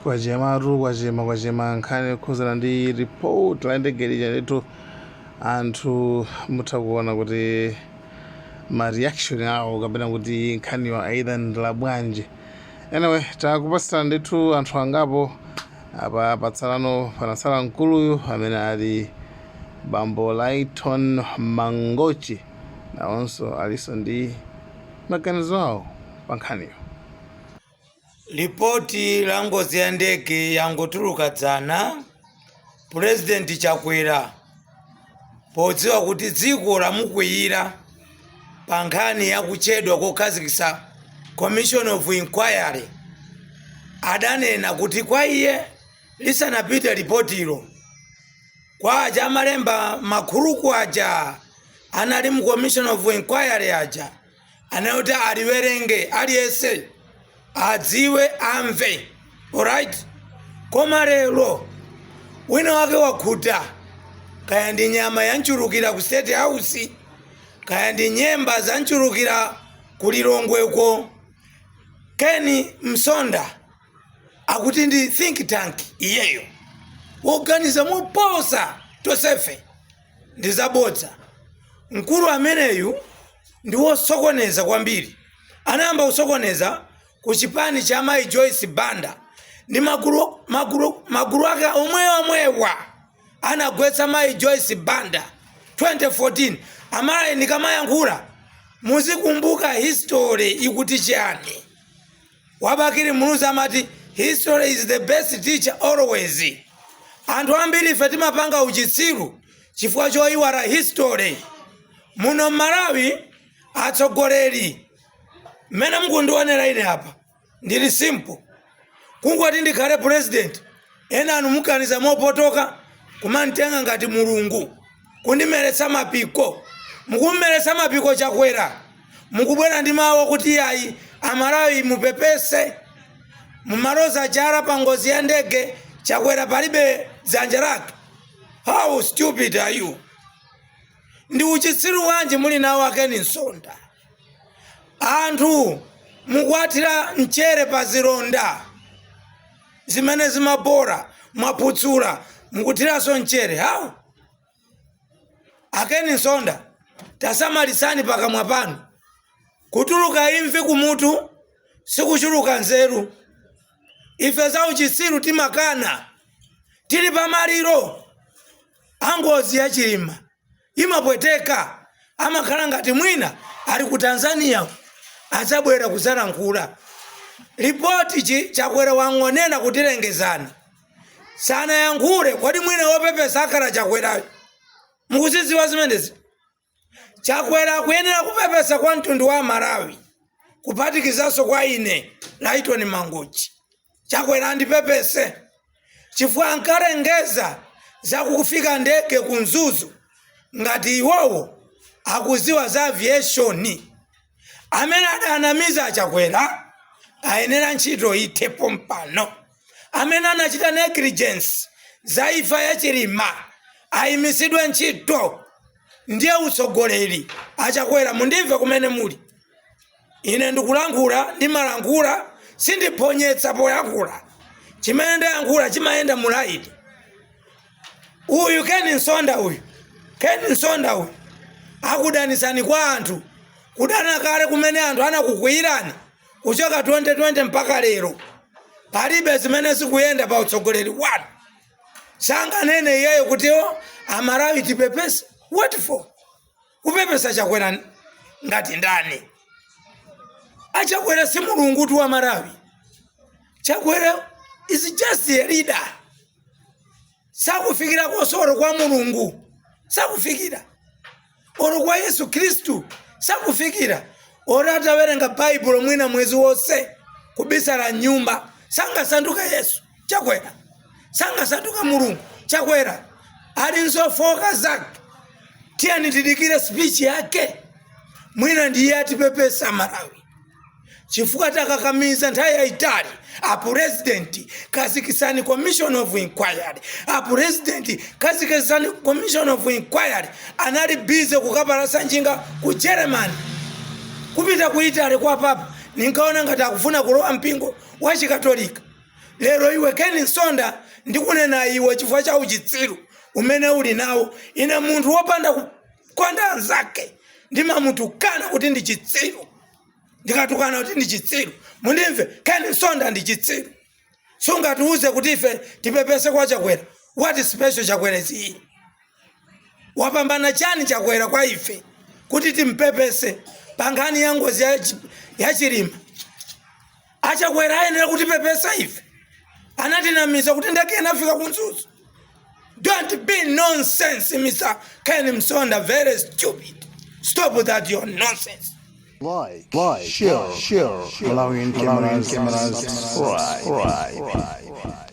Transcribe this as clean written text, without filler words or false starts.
Kwa jema nkhani khuzana ndi report la ndege letu anthu mutha kuona kuti ma reaction awo kapena kuti nkhaniwa aidha ndila bwanji. Anyway, takupasira ndithu anthu angapo apa patsalano panasala mkuluyu amene ali Bambo Lighton Mangochi nawonso aliso ndi maganizo awo pa nkhaniyo. Ripoti la ngozi ya ndege yangotuluka dzana. President Chakwera podziwa kuti dziko lamukwiyira pa nkhani ya kuchedwa kokhazikitsa Commission of Inquiry adanena kuti kwa iye lisanapite ripotilo kwa aja amalemba makhuluku aja anali mu Commission of Inquiry aja anayoti aliwerenge aliyese adziwe amve. Alright, koma lero wina wake wakhuta kaya ndi nyama yanchulukira ku State House kaya ndi nyemba zanchulukira ku Lilongweko. Ken Msonda akuti ndi think tank iyeyo woganiza moposa tosefe ndi zabodza. Mkulu ameneyu ndi wosokoneza kwambiri, anayamba kusokoneza ku chipani cha Mai Joyce Banda ndi magulu ake omwewa anagwetsa Mai Joyce Banda 2014. Amala ndikamayankhula muzikumbuka history ikuti chani. Wabakiri Muluzi amati history is the best teacher always. Anthu ambiri ife timapanga uchitsiru chifukwa choyiwala history. Muno Malawi atsogoleri mmene mukundionera ine apa ndili simple. Kungoti ndikhale president ena anu mukaniza mopotoka kumantenga ngati mulungu kundimeretsa mapiko. Mukumeretsa mapiko Chakwera mukubwera ndi mawu kuti ayi Amalawi mupepese mumaloza chara pa ngozi ya ndege Chakwera palibe dzanja lake. How stupid are you? Ndi uchitsiru wanji muli nawo Ken Msonda. Anthu mukwatira mchere pa zilonda zimene zimabora mwaputsula mukutiranso mchere. How? Ken Msonda tasamalisani pakamwa panu. Kutuluka imvi kumutu sikuchuluka nzeru. Ife za uchitsiru timakana tili pamaliro. Angozi ya Chilima imapweteka amakhala ngati mwina ali ku Tanzania adzabwera kuzalankhula. Ripoti Chakwera wang'onena kutilengezani sana yankhule kwadi mwina wopepesa akhala Chakwera. Mukuzidziwa zimenezi. Chakwera kuyenera kupepesa kwa mtundu wa Malawi kuphatikizaso kwa ine Lighton Mangochi. Chakwera andipepese chifukwa ankalengeza za kufika ndege ku Mzuzu ngati iwowo akuziwa za aviation. Amene adanamiza Chakwera ayenera ntchito itepo mpano. Amene anachita negligence za imfa ya Chilima ayimisidwe ntchito. Ndiye utsogoleri Chakwera. Mundimve kumene muli. Ine ndikulankhula ndimalankhula sindiponyetsa poyankhula. Chimene ndayankhula chimayenda mulaidi. Uyu Ken Msonda uyu akudanisani kwa anthu. Kudana kale kumene anthu anakukwiyirani kuchoka 2020 mpaka lero palibe zimene zikuyenda pa utsogoleri wanu. Sanganene iyeyo kuti Amalawi tipepese. What for? Kupepesa Chakwera ngati ndani? Chakwera si mulungu tu wa Malawi. Chakwera is just a leader. Sakufikira kosoro kwa mulungu. Sakufikira oro kwa Yesu Kristu. Sakufikira ora atawerenga Bible mwina mwezi wose kubisala nyumba. Sanga sanduka Yesu Chakwera. Sanga sanduka mulungu Chakwera. Ali nso foka zake. Tiani tidikire speech yake. Mwina ndiye atipepesa Malawi. Chifukwa takakamiza nthawi yaitali a president kazikisani Commission of Inquiry. A president kazikisani Commission of Inquiry anali busy kukaparasa njinga ku Germany kupita ku Italy kwa papa. Ninkaona ngati akufuna kulowa mpingo wa Chikatolika. lero iwe Ken Nsonda ndikunena iwe chifukwa cha uchitsiru umene uli nawo. Ine munthu wopanda kukonda anzake ndimamutukana kuti ndi chitsiru. Ndikatukana kuti ndi chitsiru, mundimve, Ken Nsonda ndi chitsiru. Sungatiuze kuti ife tipepese kwa Chakwera. What is special Chakwera is here? Wapambana chani Chakwera kwa ife kuti timpepese pangani ya ngozi ya Chilima? Achakwera ayenera kutipepesa ife. Anatinamiza kuti ndege inafika kunzuzu. Don't be nonsense, Mr. Ken Nsonda. Very stupid. Stop with that your nonsense. Like, share, Malawian cameras, right.